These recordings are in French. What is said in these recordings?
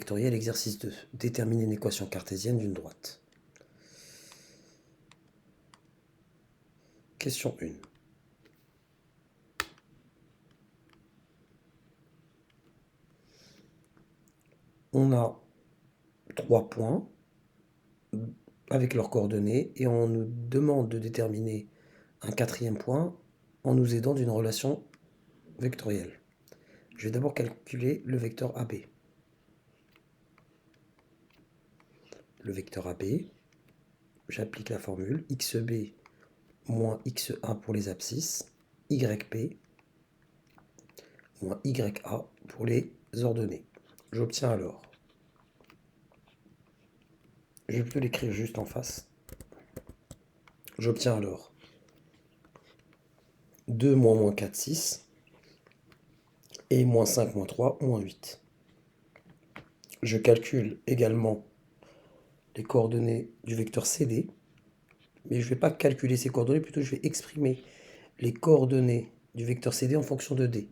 vectoriel, exercice 2. Déterminer une équation cartésienne d'une droite. Question 1. On a 3 points avec leurs coordonnées et on nous demande de déterminer un 4e point en nous aidant d'une relation vectorielle. Je vais d'abord calculer le vecteur AB. Le vecteur AB, j'applique la formule XB moins XA pour les abscisses, YP moins YA pour les ordonnées. J'obtiens alors, je peux l'écrire juste en face, j'obtiens alors 2 moins 4, 6, et moins 5, moins 3, moins 8. Je calcule également les coordonnées du vecteur CD, mais je ne vais pas calculer ces coordonnées, plutôt je vais exprimer les coordonnées du vecteur CD en fonction de D.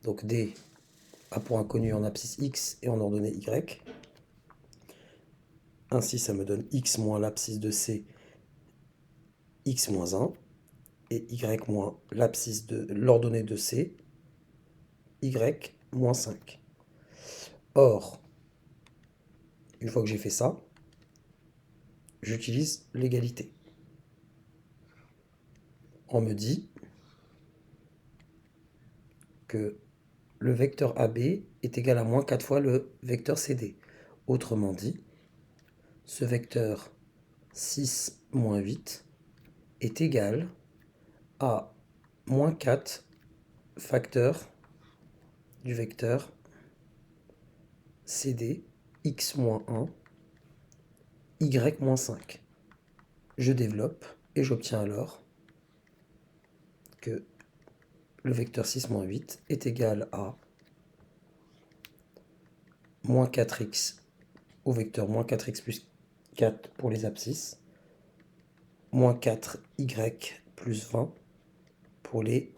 Donc D a pour inconnu en abscisse X et en ordonnée Y. Ainsi, ça me donne X moins l'abscisse de C, X moins 1, et Y moins l'abscisse de l'ordonnée de C, Y moins 5. Or, une fois que j'ai fait ça, j'utilise l'égalité. On me dit que le vecteur AB est égal à moins 4 fois le vecteur CD. Autrement dit, ce vecteur 6 moins 8 est égal à moins 4 facteurs du vecteur CD, X moins 1, Y moins 5. Je développe et j'obtiens alors que le vecteur 6 moins 8 est égal à moins 4x au vecteur moins 4x plus 4 pour les abscisses, moins 4y plus 20 pour les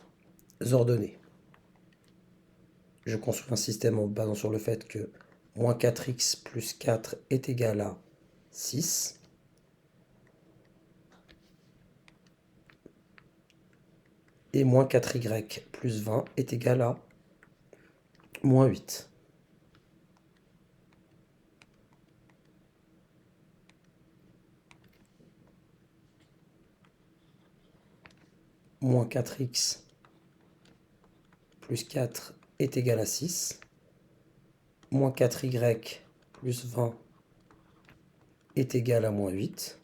ordonnées. Je construis un système en basant sur le fait que moins 4x plus 4 est égal à 6. Et moins 4y plus 20 est égal à moins 8. Moins 4x plus 4 est égal à 6. Moins 4y plus 20 est égal à moins 8.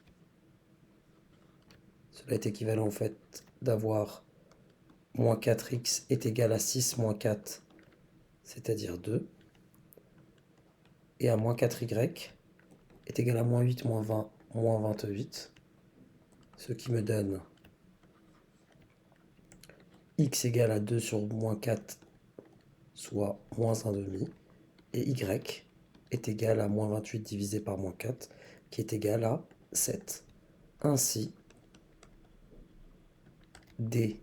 Cela est équivalent en fait d'avoir moins 4x est égal à 6 moins 4, c'est-à-dire 2. Et à moins 4y est égal à moins 8 moins 20 moins 28. Ce qui me donne x égale à 2 sur moins 4, soit moins 1,5. Et y est égal à moins 28 divisé par moins 4, qui est égal à 7. Ainsi, D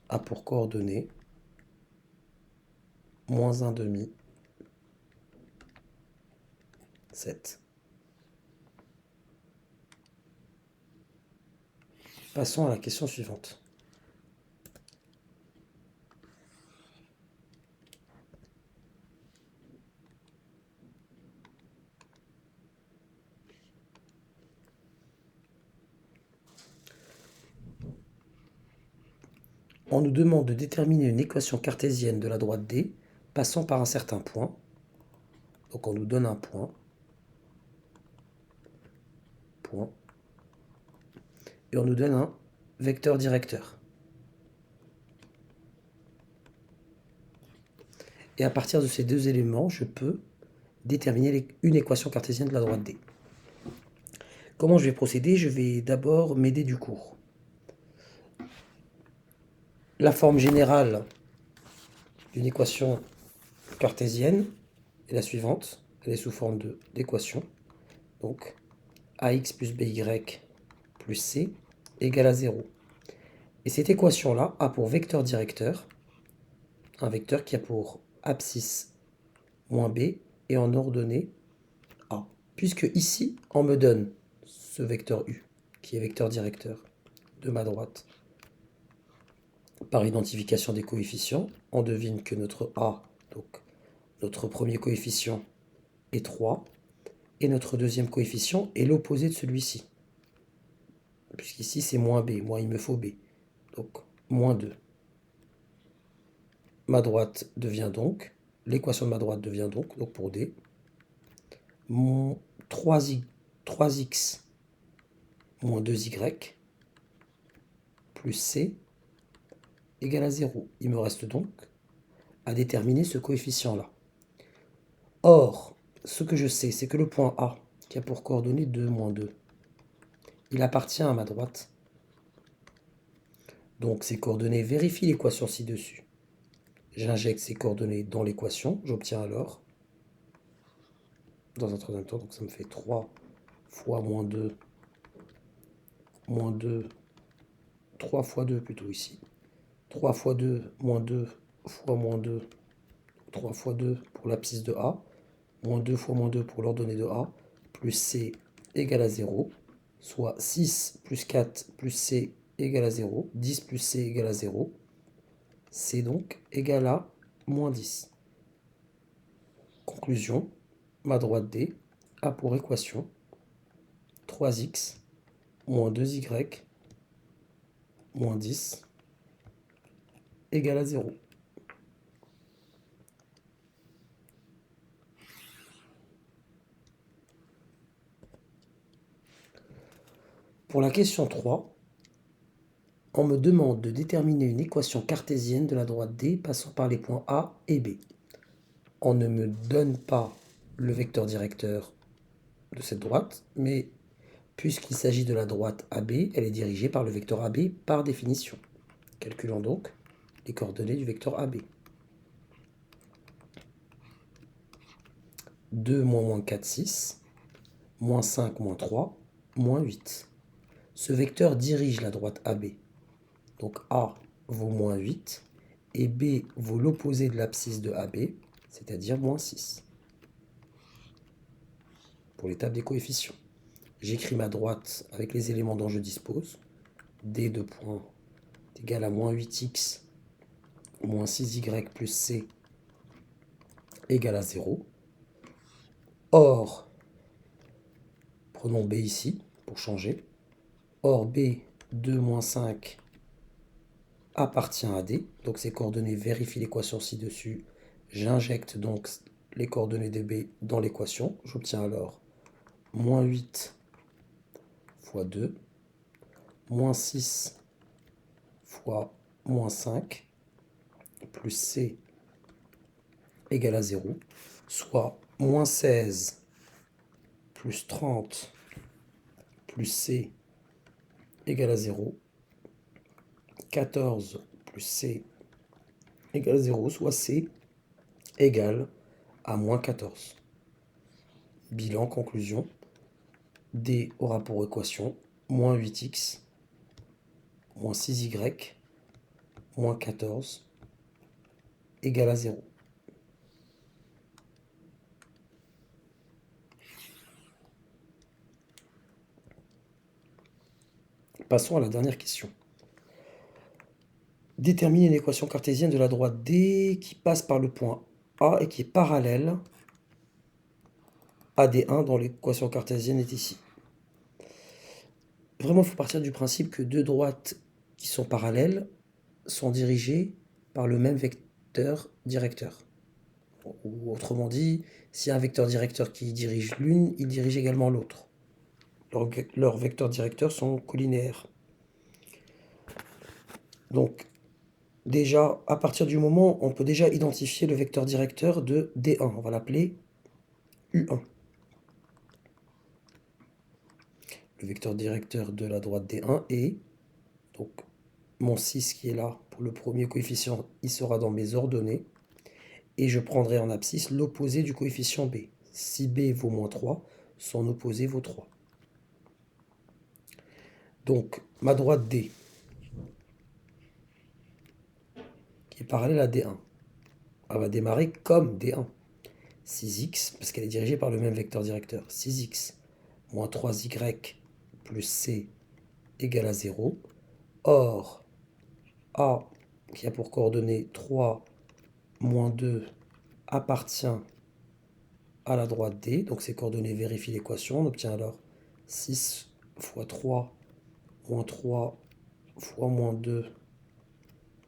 a pour coordonnées moins 1,5, 7. Passons à la question suivante. On nous demande de déterminer une équation cartésienne de la droite D passant par un certain point. Donc on nous donne un point. Et on nous donne un vecteur directeur. Et à partir de ces deux éléments, je peux déterminer une équation cartésienne de la droite D. Comment je vais procéder? Je vais d'abord m'aider du cours. La forme générale d'une équation cartésienne est la suivante. Elle est sous forme d'équation. Donc, ax plus by plus c égale à 0. Et cette équation-là a pour vecteur directeur un vecteur qui a pour abscisse moins b et en ordonnée A. Puisque ici, on me donne ce vecteur U, qui est vecteur directeur de ma droite. Par identification des coefficients, on devine que notre A, donc notre premier coefficient, est 3, et notre deuxième coefficient est l'opposé de celui-ci. Puisqu'ici c'est moins B, moi il me faut B. Donc moins 2. Ma droite devient donc, l'équation de ma droite devient donc pour D, mon 3x moins 2y plus c égale à 0. Il me reste donc à déterminer ce coefficient-là. Or, ce que je sais, c'est que le point A, qui a pour coordonnées 2, moins 2, il appartient à ma droite. Donc ces coordonnées vérifient l'équation ci-dessus. J'injecte ces coordonnées dans l'équation, j'obtiens alors, dans un troisième temps, donc ça me fait 3 fois moins 2, 3 fois 2 plutôt ici. 3 fois 2, moins 2 fois moins 2, 3 fois 2 pour l'abscisse de A, moins 2 fois moins 2 pour l'ordonnée de A, plus C égale à 0, soit 6 plus 4 plus C égale à 0, 10 plus C égale à 0, C donc égale à moins 10. Conclusion, ma droite D a pour équation 3x moins 2y moins 10 égale à 0. Pour la question 3, on me demande de déterminer une équation cartésienne de la droite D passant par les points A et B. On ne me donne pas le vecteur directeur de cette droite, mais puisqu'il s'agit de la droite AB, elle est dirigée par le vecteur AB par définition. Calculons donc les coordonnées du vecteur AB. 2 moins 4, 6, moins 5, moins 3, moins 8. Ce vecteur dirige la droite AB. Donc A vaut moins 8 et B vaut l'opposé de l'abscisse de AB, c'est-à-dire moins 6. Pour l'étape des coefficients, j'écris ma droite avec les éléments dont je dispose. D de point est égal à moins 8x moins 6y plus C égale à 0. Or, prenons B ici pour changer. Or B, 2 moins 5 appartient à D. Donc ces coordonnées vérifient l'équation ci-dessus. J'injecte donc les coordonnées de B dans l'équation. J'obtiens alors moins 8 fois 2, moins 6 fois moins 5, plus C égale à 0, soit moins 16 plus 30 plus C égale à 0, 14 plus C égale à 0, soit C égale à moins 14. Bilan, conclusion, D aura pour équation moins 8x moins 6y moins 14 égale à 0. Passons à la dernière question. Déterminer une équation cartésienne de la droite D qui passe par le point A et qui est parallèle à D1 dont l'équation cartésienne est ici. Vraiment, il faut partir du principe que deux droites qui sont parallèles sont dirigées par le même vecteur directeur. Ou autrement dit, s'il y a un vecteur directeur qui dirige l'une, il dirige également l'autre. Leurs vecteurs directeurs sont collinéaires. Donc, déjà, à partir du moment, on peut déjà identifier le vecteur directeur de D1. On va l'appeler U1. Le vecteur directeur de la droite D1 est, donc, mon 6 qui est là, pour le premier coefficient, il sera dans mes ordonnées. Et je prendrai en abscisse l'opposé du coefficient B. Si B vaut moins 3, son opposé vaut 3. Donc, ma droite D, qui est parallèle à D1, elle va démarrer comme D1. 6x, parce qu'elle est dirigée par le même vecteur directeur. 6x moins 3y plus c égale à 0. Or, A, qui a pour coordonnées 3 moins 2, appartient à la droite D. Donc ces coordonnées vérifient l'équation. On obtient alors 6 fois 3 moins 3 fois moins 2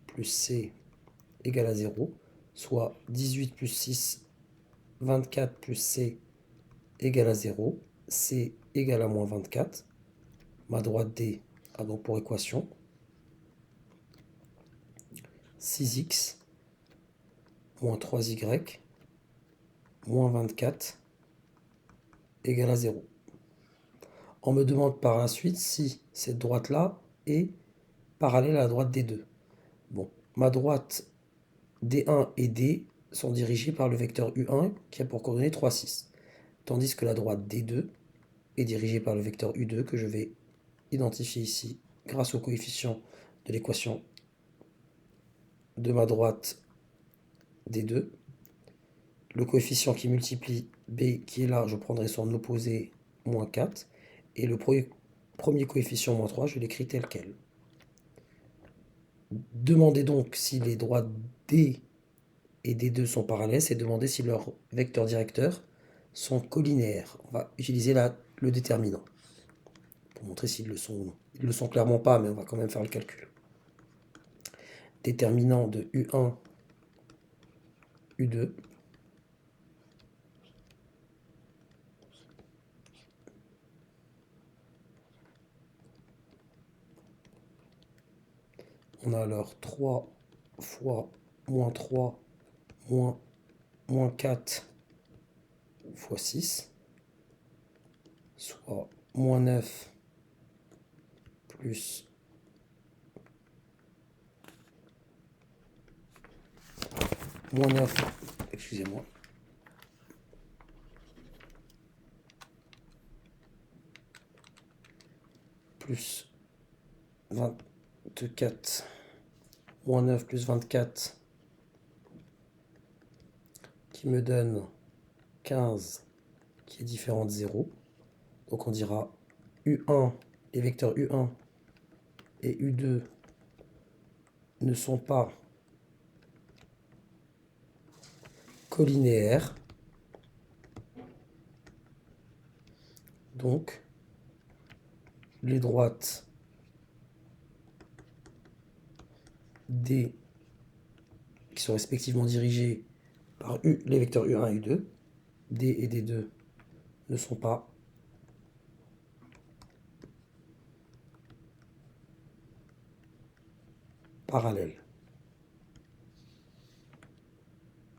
plus c égale à 0, soit 18 plus 6, 24 plus c égale à 0, c égale à moins 24. Ma droite D a donc pour équation 6x moins 3y moins 24 égale à 0. On me demande par la suite si cette droite-là est parallèle à la droite D2. Bon, ma droite D1 et D sont dirigées par le vecteur U1 qui a pour coordonnée 3, 6. Tandis que la droite D2 est dirigée par le vecteur U2 que je vais identifier ici grâce au coefficient de l'équation de ma droite D2. Le coefficient qui multiplie B qui est là, je prendrai son opposé moins 4. Et le premier coefficient moins 3, je l'écris tel quel. Demandez donc si les droites D et D2 sont parallèles, c'est demander si leurs vecteurs directeurs sont collinéaires. On va utiliser le déterminant pour montrer s'ils le sont ou non. Ils ne le sont clairement pas, mais on va quand même faire le calcul. Déterminant de U1, U2. On a alors 3 fois moins 3 moins 4 fois 6, soit moins 9 plus moins 9, excusez-moi, plus 24, moins 9 plus 24, qui me donne 15, qui est différent de 0. Donc on dira U1, les vecteurs U1 et U2 ne sont pas collinéaires. Donc, les droites D, qui sont respectivement dirigées par les vecteurs U1 et U2, D et D2 ne sont pas parallèles.